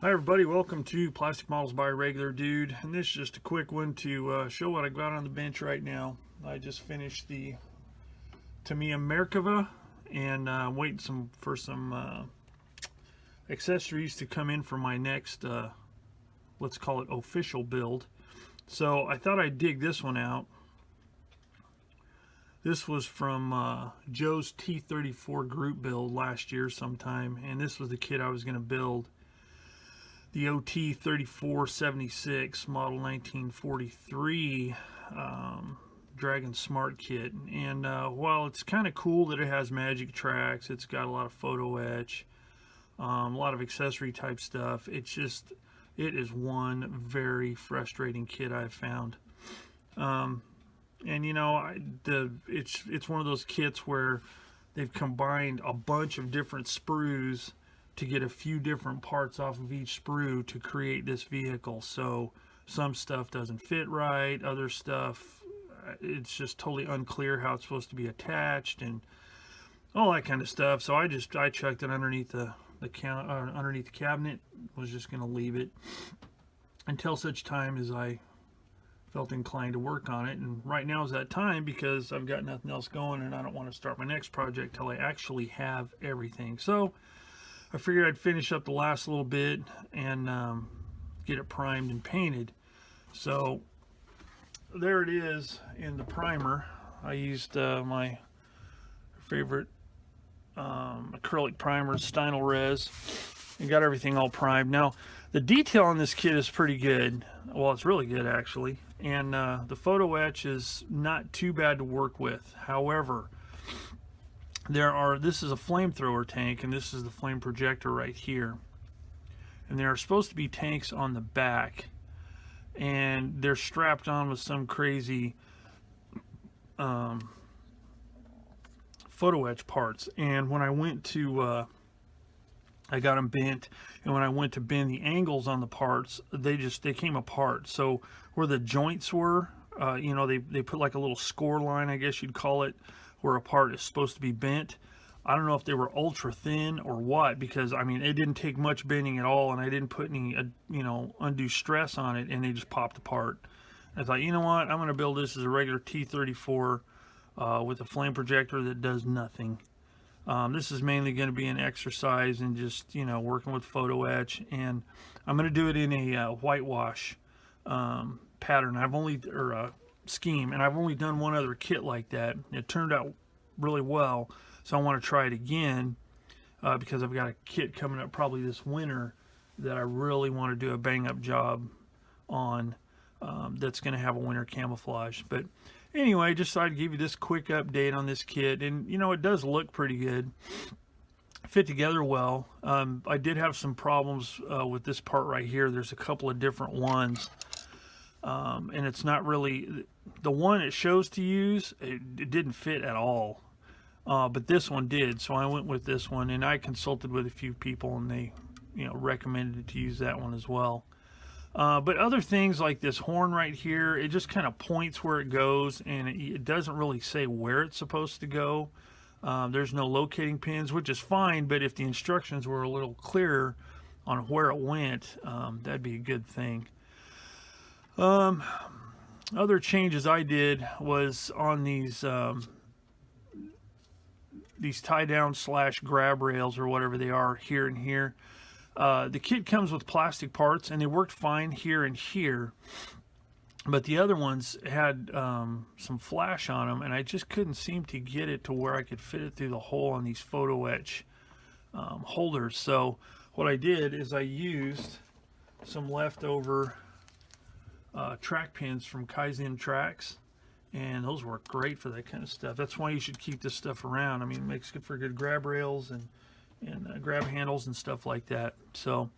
Hi everybody, welcome to Plastic Models by Regular Dude, and this is just a quick one to show what I got on the bench right now. I just finished the Tamiya Merkava, and I'm waiting for some accessories to come in for my next, let's call it official build. So I thought I'd dig this one out. This was from Joe's T34 group build last year sometime, and this was the kit I was going to build. The OT 3476 model 1943 Dragon Smart Kit. And while it's kind of cool that it has magic tracks, it's got a lot of photo etch, a lot of accessory type stuff. It is one very frustrating kit I've found. And you know, it's one of those kits where they've combined a bunch of different sprues to get a few different parts off of each sprue to create this vehicle. So some stuff doesn't fit right, other stuff it's just totally unclear how it's supposed to be attached and all that kind of stuff. So I chucked it underneath the cabinet. Was just going to leave it until such time as I felt inclined to work on it, and right now is that time because I've got nothing else going and I don't want to start my next project till I actually have everything. So I figured I'd finish up the last little bit and get it primed and painted. So there it is in the primer. I used my favorite acrylic primer, Stynylrez, and got everything all primed. Now the detail on this kit is pretty good. Well, it's really good actually, and the photo etch is not too bad to work with. However, this is a flamethrower tank, and this is the flame projector right here, and there are supposed to be tanks on the back, and they're strapped on with some crazy photo etch parts. And when I went to I got them bent, and when I went to bend the angles on the parts, they came apart. So where the joints were, you know, they put like a little score line, I guess you'd call it, where a part is supposed to be bent. I don't know if they were ultra thin or what, because I mean it didn't take much bending at all, and I didn't put any you know, undue stress on it, and they just popped apart. I thought, you know what, I'm going to build this as a regular T34 with a flame projector that does nothing. This is mainly going to be an exercise and just, you know, working with photo etch, and I'm going to do it in a whitewash pattern. Scheme, and I've only done one other kit like that. It turned out really well, so I want to try it again because I've got a kit coming up probably this winter that I really want to do a bang up job on, that's going to have a winter camouflage. But anyway, just thought I'd give you this quick update on this kit, and you know, it does look pretty good, fit together well. I did have some problems with this part right here. There's a couple of different ones, and it's not really the one it shows to use. It didn't fit at all, but this one did, so I went with this one, and I consulted with a few people, and they, you know, recommended to use that one as well. But other things like this horn right here, it just kind of points where it goes, and it doesn't really say where it's supposed to go. There's no locating pins, which is fine, but if the instructions were a little clearer on where it went, that'd be a good thing. Other changes I did was on these tie down / grab rails, or whatever they are, here and here. The kit comes with plastic parts, and they worked fine here and here, but the other ones had some flash on them, and I just couldn't seem to get it to where I could fit it through the hole on these photo etch holders. So what I did is I used some leftover track pins from Kaizen Tracks, and those work great for that kind of stuff. That's why you should keep this stuff around. I mean, it makes good for good grab rails and grab handles and stuff like that. So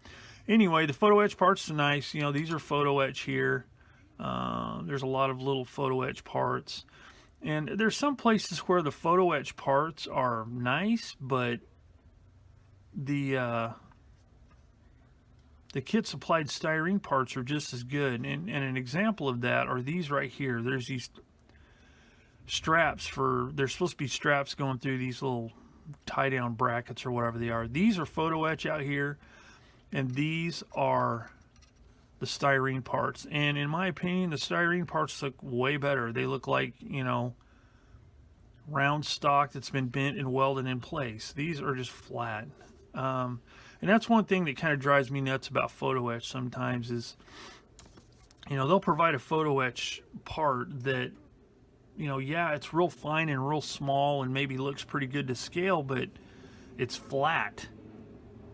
anyway, the photo etch parts are nice. You know, these are photo etch here. There's a lot of little photo etch parts, and there's some places where the photo etch parts are nice, but the kit supplied styrene parts are just as good. And an example of that are these right here. There's these straps there's supposed to be straps going through these little tie down brackets or whatever they are. These are photo etch out here, and these are the styrene parts. And in my opinion, the styrene parts look way better. They look like, you know, round stock that's been bent and welded in place. These are just flat. And that's one thing that kind of drives me nuts about photo etch sometimes is, you know, they'll provide a photo etch part that, you know, yeah, it's real fine and real small and maybe looks pretty good to scale, but it's flat.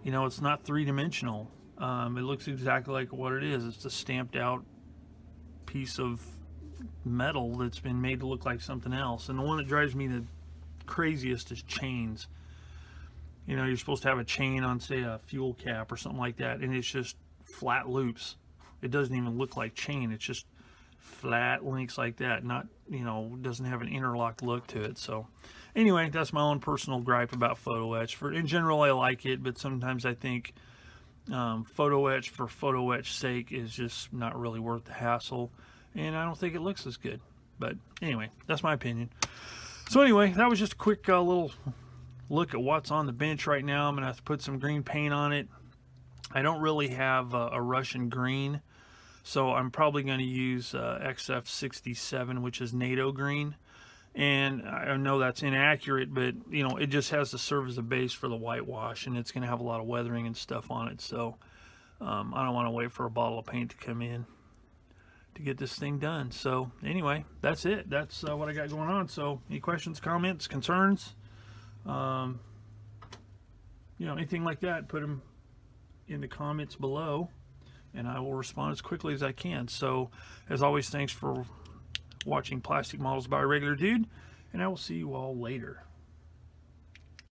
You know, it's not three-dimensional. It looks exactly like what it is. It's a stamped out piece of metal that's been made to look like something else. And the one that drives me the craziest is chains. You know, you're supposed to have a chain on, say, a fuel cap or something like that, and it's just flat loops. It doesn't even look like chain. It's just flat links like that. Not, you know, doesn't have an interlocked look to it. So anyway, that's my own personal gripe about photo etch. In general, I like it, but sometimes I think photo etch for photo etch sake is just not really worth the hassle, and I don't think it looks as good. But anyway, that's my opinion. So anyway, that was just a quick little look at what's on the bench right now. I'm gonna have to put some green paint on it. I don't really have a Russian green, so I'm probably going to use XF67, which is NATO green. And I know that's inaccurate, but you know, it just has to serve as a base for the whitewash, and it's going to have a lot of weathering and stuff on it. So I don't want to wait for a bottle of paint to come in to get this thing done. So anyway, that's it. That's what I got going on. So any questions, comments, concerns, you know, anything like that, put them in the comments below, and I will respond as quickly as I can. So as always, thanks for watching Plastic Models by Regular Dude, and I will see you all later.